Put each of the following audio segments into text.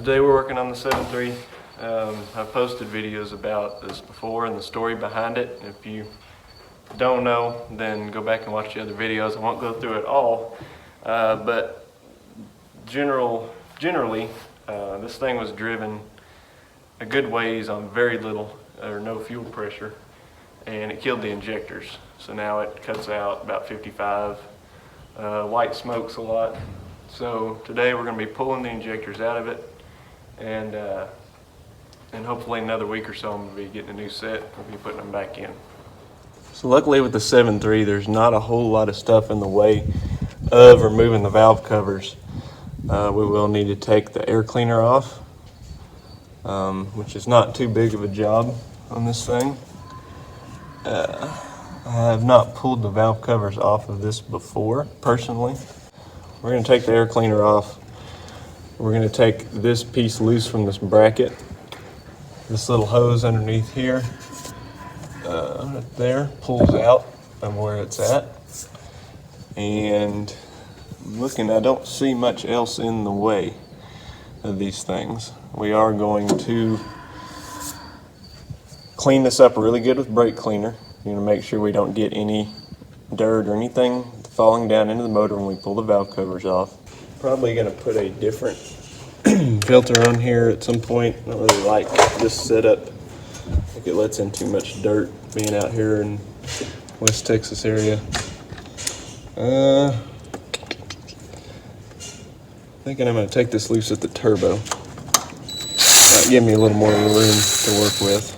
Today we're working on the 7.3. I've posted videos about this before and the story behind it. If you don't know, then go back and watch the other videos. I won't go through it all, but generally, this thing was driven a good ways on very little or no fuel pressure, and it killed the injectors. So now it cuts out about 55, white smokes a lot. So today we're going to be pulling the injectors out of it, and hopefully in another week or so I'm going to be getting a new set. We'll be putting them back in. So luckily with the 7.3, there's not a whole lot of stuff in the way of removing the valve covers. We will need to take the air cleaner off, which is not too big of a job on this thing. I have not pulled the valve covers off of this before, personally. We're going to take the air cleaner off. We're going to take this piece loose from this bracket. This little hose underneath here, right there, pulls out from where it's at. And looking, I don't see much else in the way of these things. We are going to clean this up really good with brake cleaner. You're going to make sure we don't get any dirt or anything falling down into the motor when we pull the valve covers off. Probably going to put a different filter on here at some point. I don't really like this setup. I think it lets in too much dirt being out here in West Texas area. Thinking I'm going to take this loose at the turbo. Might give me a little more room to work with.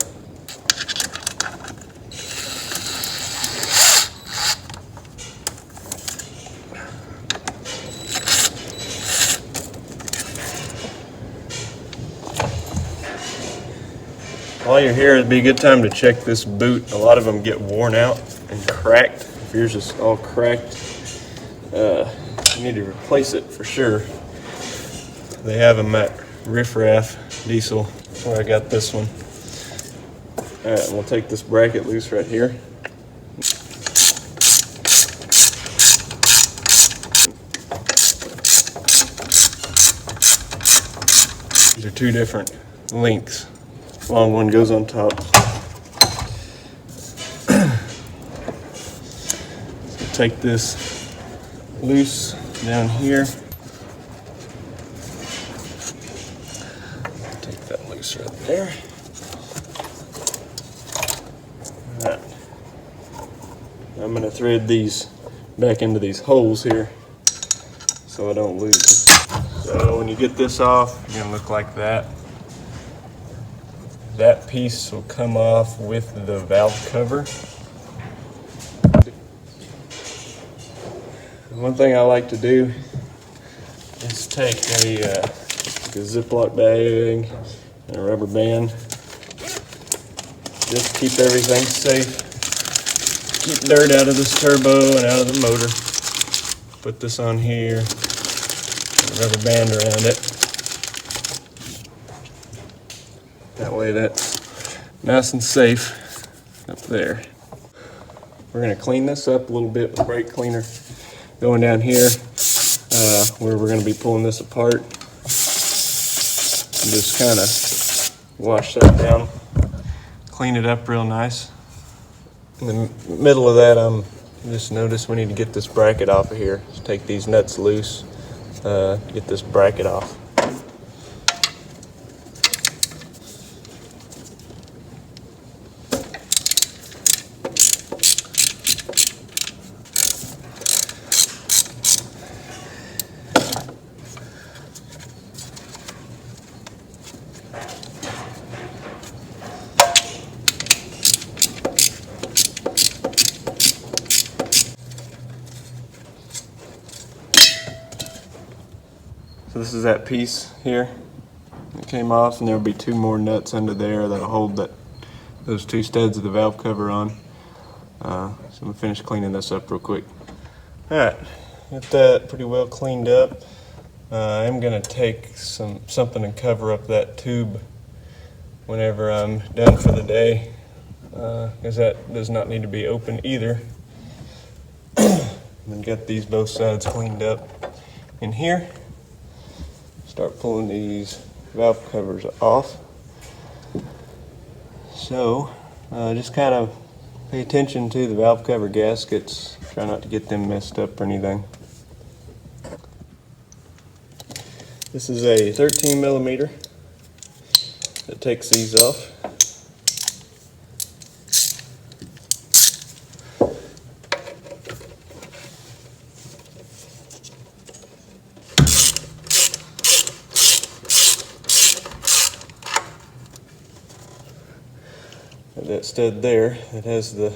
While you're here, it'd be a good time to check this boot. A lot of them get worn out and cracked. If yours is all cracked, you need to replace it for sure. They have them at Riff Raff Diesel, where I got this one. Alright, we'll take this bracket loose right here. These are two different lengths. Long one goes on top. So take this loose down here. Take that loose right there. Alright. I'm going to thread these back into these holes here so I don't lose them. So when you get this off, you're going to look like that. That piece will come off with the valve cover. One thing I like to do is take a Ziploc bag and a rubber band. Just keep everything safe. Keep dirt out of this turbo and out of the motor. Put this on here, and a rubber band around it. That way that's nice and safe up there. We're going to clean this up a little bit with brake cleaner. Going down here where we're going to be pulling this apart. And just kind of wash that down. Clean it up real nice. In the middle of that, just notice we need to get this bracket off of here. Just take these nuts loose, get this bracket off. So this is that piece here that came off, and there'll be two more nuts under there that'll hold those two studs of the valve cover on. So I'm gonna finish cleaning this up real quick. Alright, got that pretty well cleaned up. I'm gonna take something and cover up that tube whenever I'm done for the day, because that does not need to be open either. And get these both sides cleaned up in here. Start pulling these valve covers off. So just kind of pay attention to the valve cover gaskets. Try not to get them messed up or anything. This is a 13 millimeter that takes these off. That stud there, it has the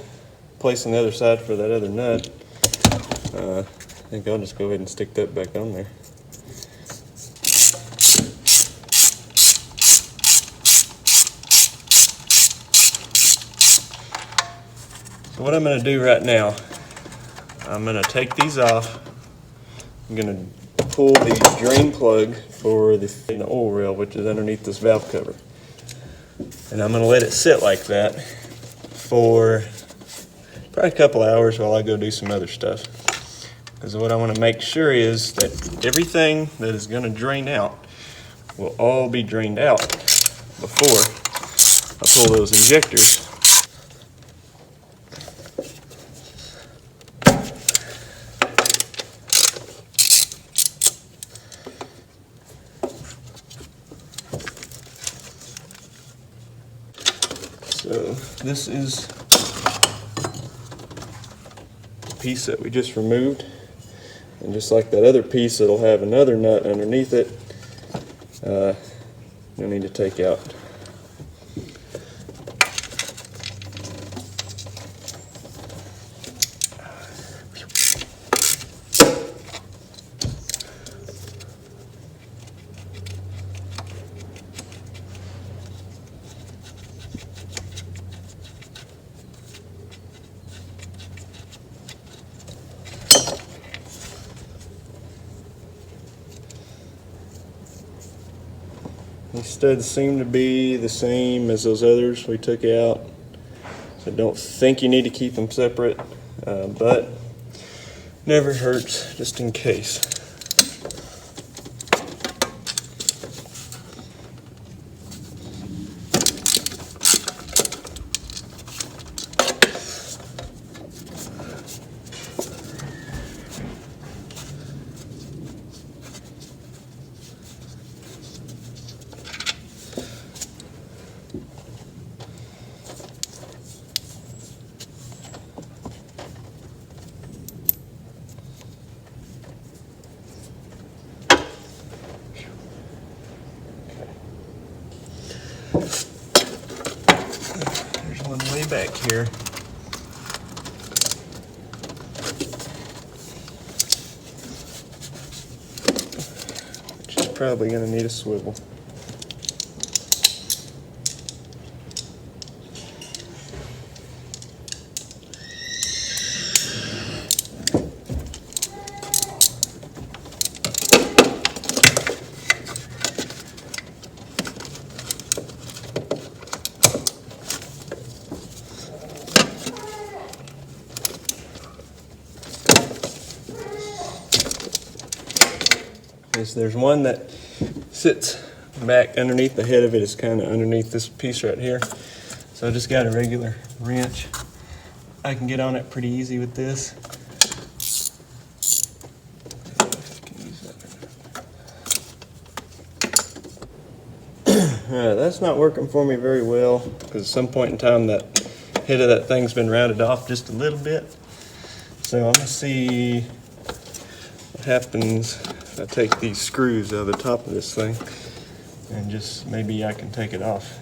place on the other side for that other nut. I think I'll just go ahead and stick that back on there. So what I'm going to do right now, I'm going to take these off. I'm going to pull the drain plug for the oil rail, which is underneath this valve cover. And I'm going to let it sit like that for probably a couple hours while I go do some other stuff. Because what I want to make sure is that everything that is going to drain out will all be drained out before I pull those injectors. So this is the piece that we just removed, and just like that other piece, it'll have another nut underneath it you'll need to take out. These studs seem to be the same as those others we took out, so I don't think you need to keep them separate, but never hurts just in case. There's one way back here. Which is probably going to need a swivel. There's one that sits back underneath the head of it. It's kind of underneath this piece right here. So I just got a regular wrench. I can get on it pretty easy with this. That's not working for me very well, because at some point in time that head of that thing's been rounded off just a little bit. So I'm going to see what happens if I take these screws out of the top of this thing, and just maybe I can take it off.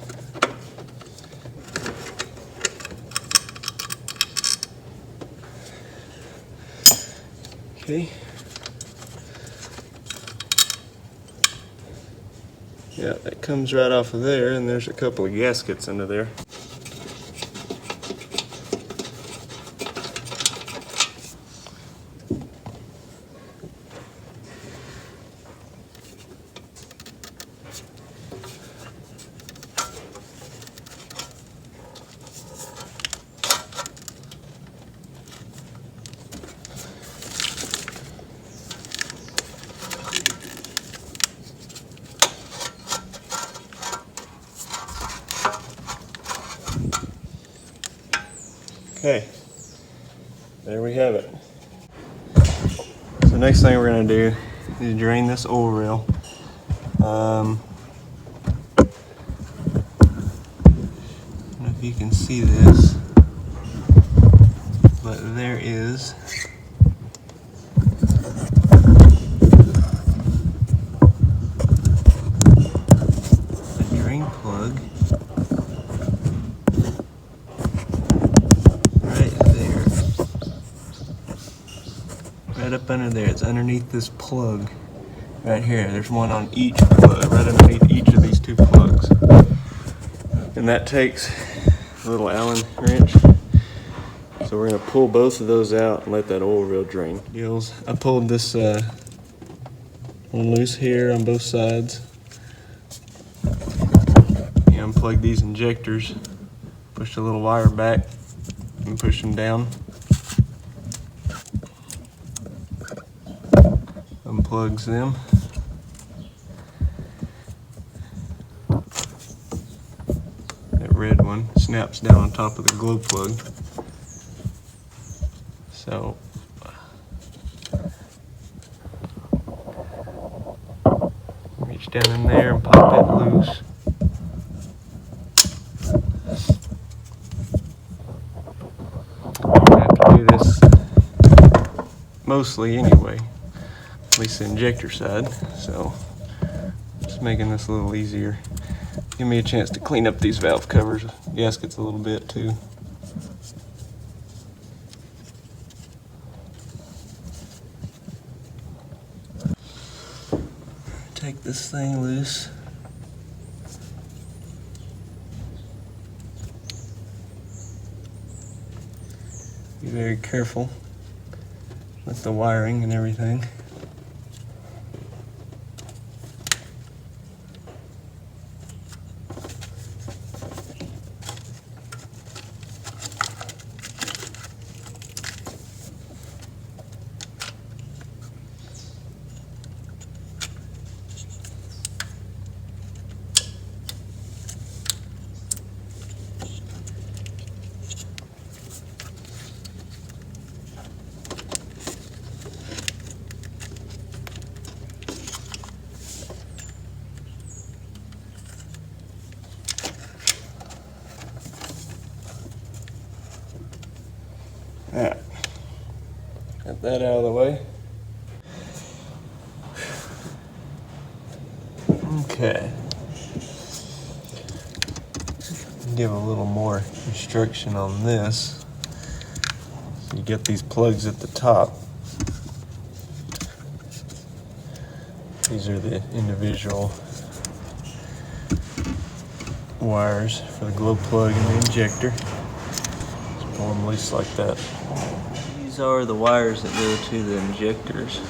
Okay. Yeah, that comes right off of there, and there's a couple of gaskets under there. Okay, there we have it. So next thing we're going to do is drain this oil reel. I don't know if you can see this, but there is a drain plug right there. Right up under there. It's underneath this plug right here. There's one on each plug, right underneath each of these two plugs. And that takes a little Allen wrench. So we're going to pull both of those out and let that oil reel drain. I pulled this one loose here on both sides. You unplug these injectors, push the little wire back and push them down. Unplugs them. That red one snaps down on top of the glow plug. So reach down in there and pop it loose. I have to do this mostly anyway, at least the injector side, so just making this a little easier. Give me a chance to clean up these valve covers, gaskets a little bit too. Take this thing loose. Be very careful with the wiring and everything. Alright, got that out of the way. Okay. Give a little more instruction on this. So you get these plugs at the top. These are the individual wires for the glow plug and the injector. Just pull them loose like that. These are the wires that go to the injectors.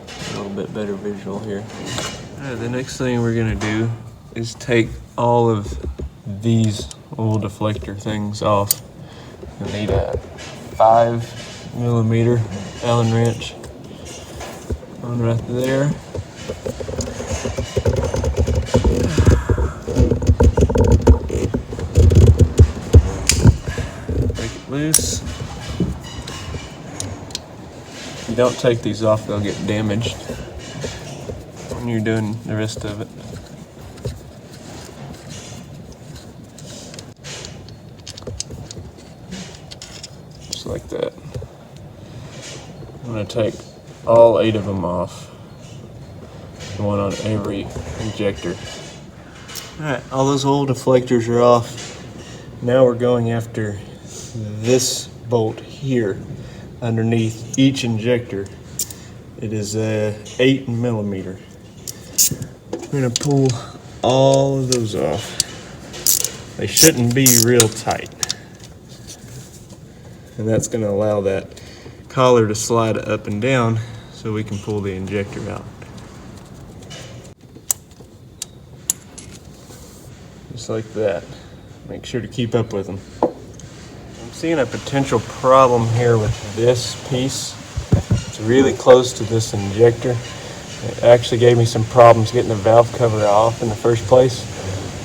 A little bit better visual here. Alright, the next thing we're going to do is take all of these little deflector things off. You'll need a 5mm Allen wrench on right there. Break it loose. If you don't take these off, they'll get damaged when you're doing the rest of it. Just like that. I'm going to take all 8 of them off. One on every injector. Alright, all those old deflectors are off. Now we're going after this bolt here underneath each injector. It is 8mm. We're going to pull all of those off. They shouldn't be real tight. And that's going to allow that collar to slide up and down so we can pull the injector out. Just like that. Make sure to keep up with them. I'm seeing a potential problem here with this piece. It's really close to this injector. It actually gave me some problems getting the valve cover off in the first place.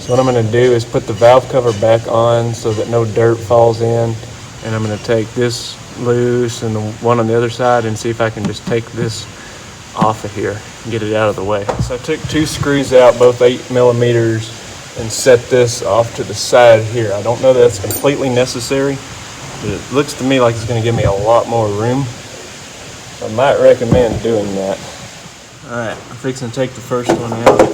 So what I'm going to do is put the valve cover back on so that no dirt falls in, and I'm going to take this loose and the one on the other side and see if I can just take this off of here and get it out of the way. So I took 2 screws out, both 8 millimeters, and set this off to the side here. I don't know that that's completely necessary, but it looks to me like it's going to give me a lot more room. So I might recommend doing that. Alright, I'm fixing to take the first one out.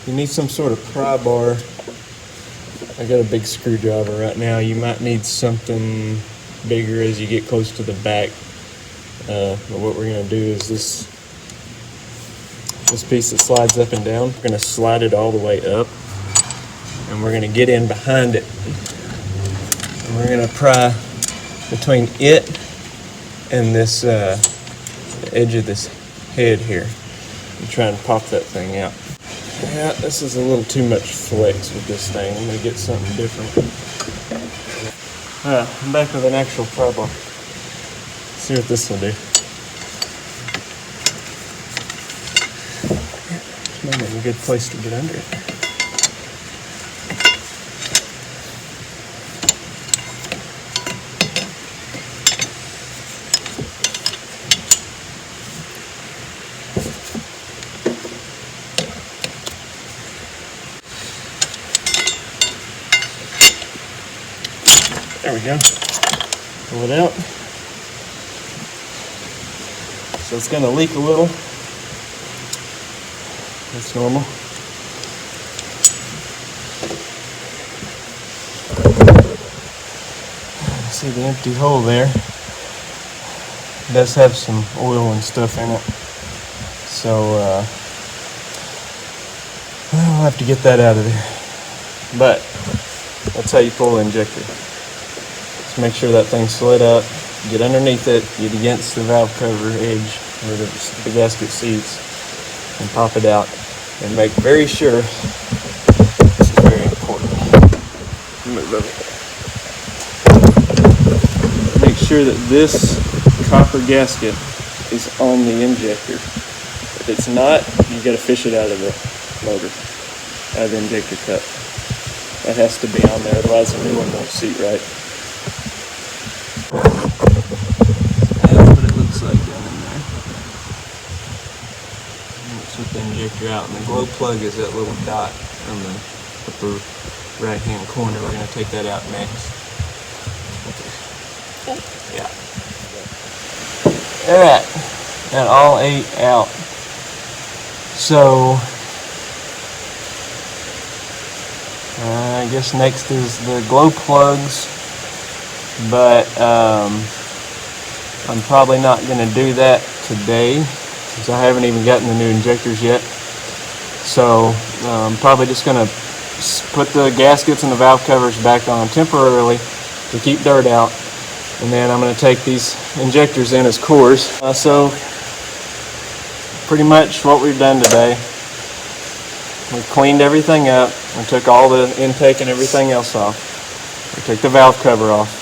You need some sort of pry bar. I got a big screwdriver right now. You might need something bigger as you get close to the back. But what we're going to do is this piece that slides up and down, we're going to slide it all the way up, and we're going to get in behind it. And we're going to pry between it and this the edge of this head here and try and pop that thing out. Yeah, this is a little too much flex with this thing. I'm going to get something different. I'm back with an actual pry bar. Let's see what this will do. It's maybe a good place to get under it. There we go. Pull it out. So it's going to leak a little. That's normal. See the empty hole there? It does have some oil and stuff in it. So I'll have to get that out of there. But that's how you pull the injector. Just make sure that thing's slid up, get underneath it, get against the valve cover edge where the gasket seats, and pop it out. And make very sure, this is very important, make sure that this copper gasket is on the injector. If it's not, you got to fish it out of the motor, out of the injector cup. That has to be on there, otherwise the new one won't seat right. That's what it looks like down in there. Let's put the injector out, and the glow plug is that little dot on the upper right hand corner. We're going to take that out next. Yeah. Alright, got all 8 out. So I guess next is the glow plugs, but I'm probably not going to do that today since I haven't even gotten the new injectors yet. So I'm probably just going to put the gaskets and the valve covers back on temporarily to keep dirt out, and then I'm going to take these injectors in as cores. So pretty much what we've done today, we've cleaned everything up. We took all the intake and everything else off. We took the valve cover off.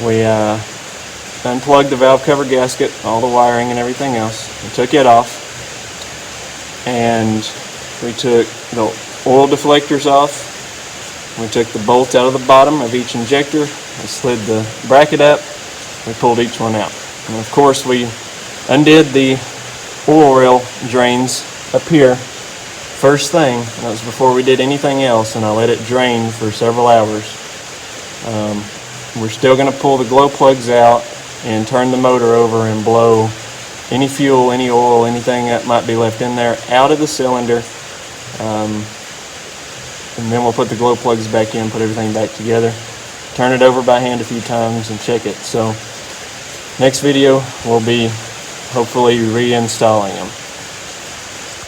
We unplugged the valve cover gasket, all the wiring and everything else. We took it off. And we took the oil deflectors off. We took the bolts out of the bottom of each injector. We slid the bracket up. We pulled each one out. And of course we undid the oil rail drains up here first thing. That was before we did anything else, and I let it drain for several hours. We're still going to pull the glow plugs out and turn the motor over and blow any fuel, any oil, anything that might be left in there out of the cylinder. And then we'll put the glow plugs back in, put everything back together, turn it over by hand a few times and check it. So next video will be hopefully reinstalling them.